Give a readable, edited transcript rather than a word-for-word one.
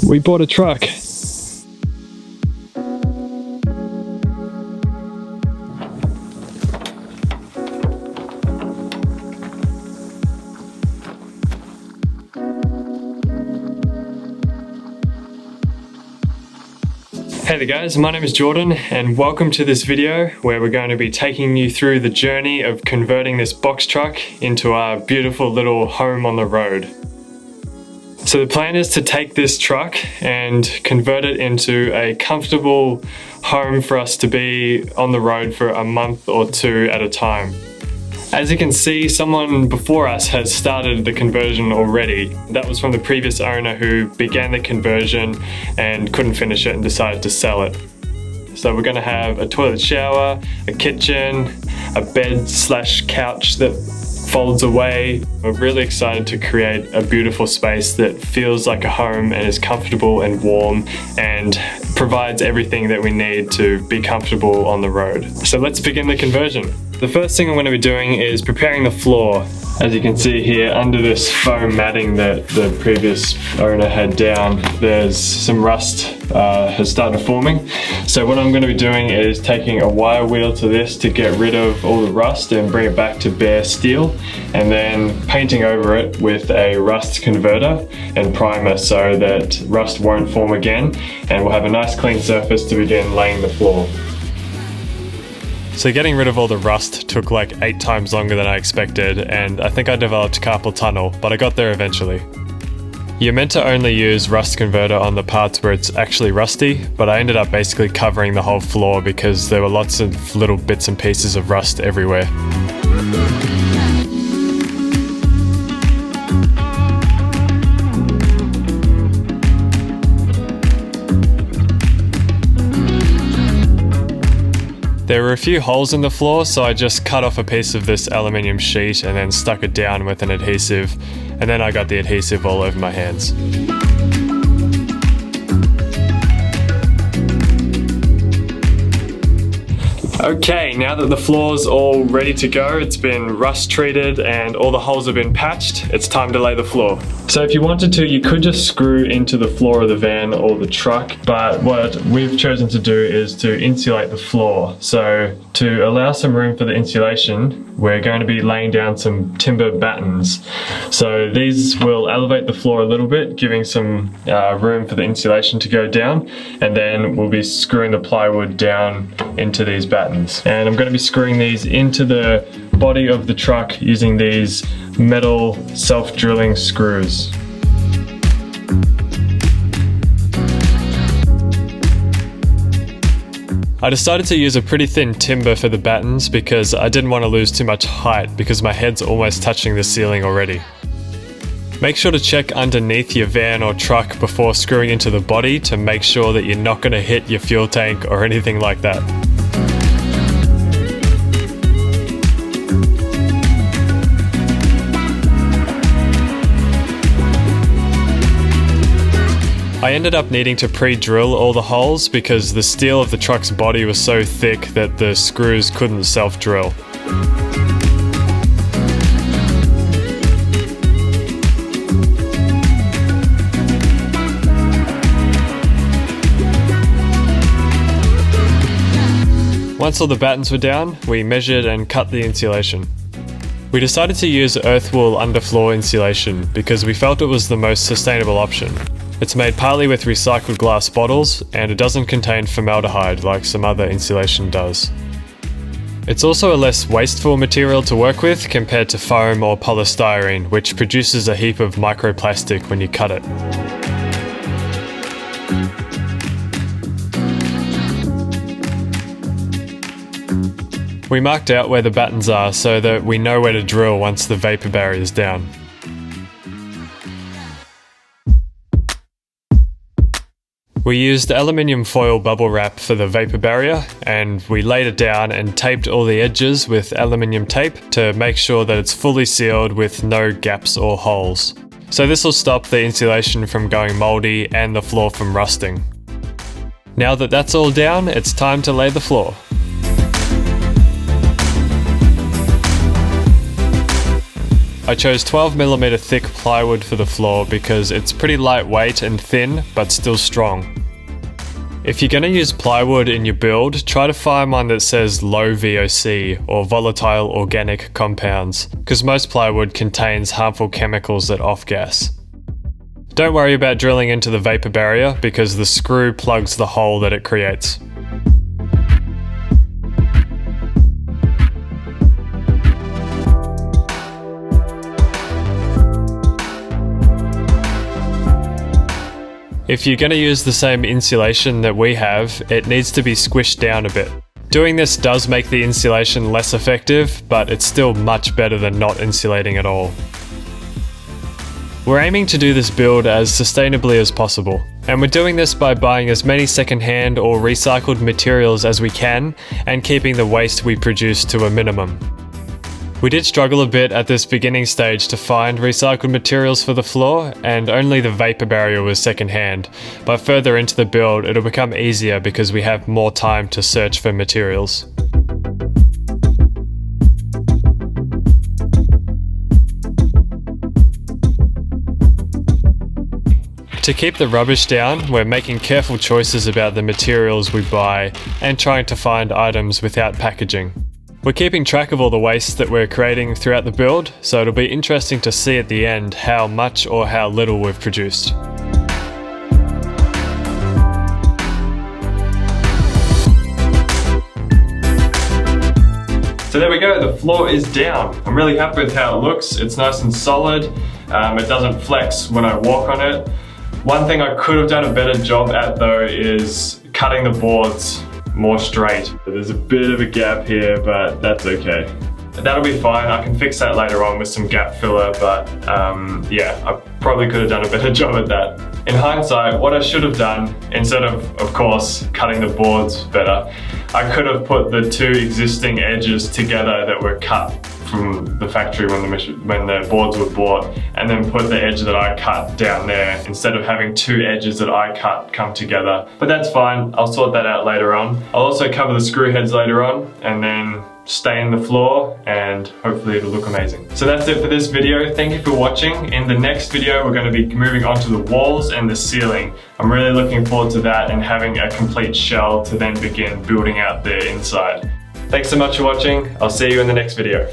We bought a truck. Hey there guys, my name is Jordan and welcome to this video where we're going to be taking you through the journey of converting this box truck into our beautiful little home on the road. So the plan is to take this truck and convert it into a comfortable home for us to be on the road for a month or two at a time. As you can see, someone before us has started the conversion already. That was from the previous owner who began the conversion and couldn't finish it and decided to sell it. So we're going to have a toilet shower, a kitchen, a bed/couch that folds away. We're really excited to create a beautiful space that feels like a home and is comfortable and warm and provides everything that we need to be comfortable on the road. So let's begin the conversion. The first thing I'm going to be doing is preparing the floor. As you can see here, under this foam matting that the previous owner had down, there's some rust has started forming. So what I'm going to be doing is taking a wire wheel to this to get rid of all the rust and bring it back to bare steel, and then painting over it with a rust converter and primer so that rust won't form again, and we'll have a nice clean surface to begin laying the floor. So getting rid of all the rust took like 8 times longer than I expected, and I think I developed carpal tunnel, but I got there eventually. You're meant to only use rust converter on the parts where it's actually rusty, but I ended up basically covering the whole floor because there were lots of little bits and pieces of rust everywhere. There were a few holes in the floor, so I just cut off a piece of this aluminium sheet and then stuck it down with an adhesive, and then I got the adhesive all over my hands. Okay, now that the floor's all ready to go, it's been rust treated and all the holes have been patched, it's time to lay the floor. So if you wanted to, you could just screw into the floor of the van or the truck, but what we've chosen to do is to insulate the floor. So to allow some room for the insulation, we're going to be laying down some timber battens. So these will elevate the floor a little bit, giving some room for the insulation to go down, and then we'll be screwing the plywood down into these battens. And I'm going to be screwing these into the body of the truck using these metal self-drilling screws. I decided to use a pretty thin timber for the battens because I didn't want to lose too much height because my head's almost touching the ceiling already. Make sure to check underneath your van or truck before screwing into the body to make sure that you're not going to hit your fuel tank or anything like that. I ended up needing to pre-drill all the holes because the steel of the truck's body was so thick that the screws couldn't self-drill. Once all the battens were down, we measured and cut the insulation. We decided to use earth wool underfloor insulation because we felt it was the most sustainable option. It's made partly with recycled glass bottles, and it doesn't contain formaldehyde like some other insulation does. It's also a less wasteful material to work with compared to foam or polystyrene, which produces a heap of microplastic when you cut it. We marked out where the battens are so that we know where to drill once the vapor barrier is down. We used aluminium foil bubble wrap for the vapor barrier, and we laid it down and taped all the edges with aluminium tape to make sure that it's fully sealed with no gaps or holes. So this will stop the insulation from going moldy and the floor from rusting. Now that that's all down, it's time to lay the floor. I chose 12mm thick plywood for the floor because it's pretty lightweight and thin, but still strong. If you're going to use plywood in your build, try to find one that says low VOC or volatile organic compounds, because most plywood contains harmful chemicals that off-gas. Don't worry about drilling into the vapor barrier because the screw plugs the hole that it creates. If you're going to use the same insulation that we have, it needs to be squished down a bit. Doing this does make the insulation less effective, but it's still much better than not insulating at all. We're aiming to do this build as sustainably as possible, and we're doing this by buying as many second-hand or recycled materials as we can and keeping the waste we produce to a minimum. We did struggle a bit at this beginning stage to find recycled materials for the floor, and only the vapor barrier was second-hand, but further into the build it'll become easier because we have more time to search for materials. To keep the rubbish down, we're making careful choices about the materials we buy and trying to find items without packaging. We're keeping track of all the waste that we're creating throughout the build, so it'll be interesting to see at the end how much or how little we've produced. So there we go, the floor is down. I'm really happy with how it looks. It's nice and solid. It doesn't flex when I walk on it. One thing I could have done a better job at though is cutting the boards more straight. There's a bit of a gap here, but that's okay. That'll be fine. I can fix that later on with some gap filler, but yeah, I probably could have done a better job at that. In hindsight, what I should have done, instead of course, cutting the boards better, I could have put the two existing edges together that were cut from the factory when the boards were bought, and then put the edge that I cut down there instead of having two edges that I cut come together. But that's fine, I'll sort that out later on. I'll also cover the screw heads later on and then stain the floor, and hopefully it'll look amazing. So that's it for this video. Thank you for watching. In the next video we're going to be moving on to the walls and the ceiling. I'm really looking forward to that and having a complete shell to then begin building out the inside. Thanks so much for watching. I'll see you in the next video.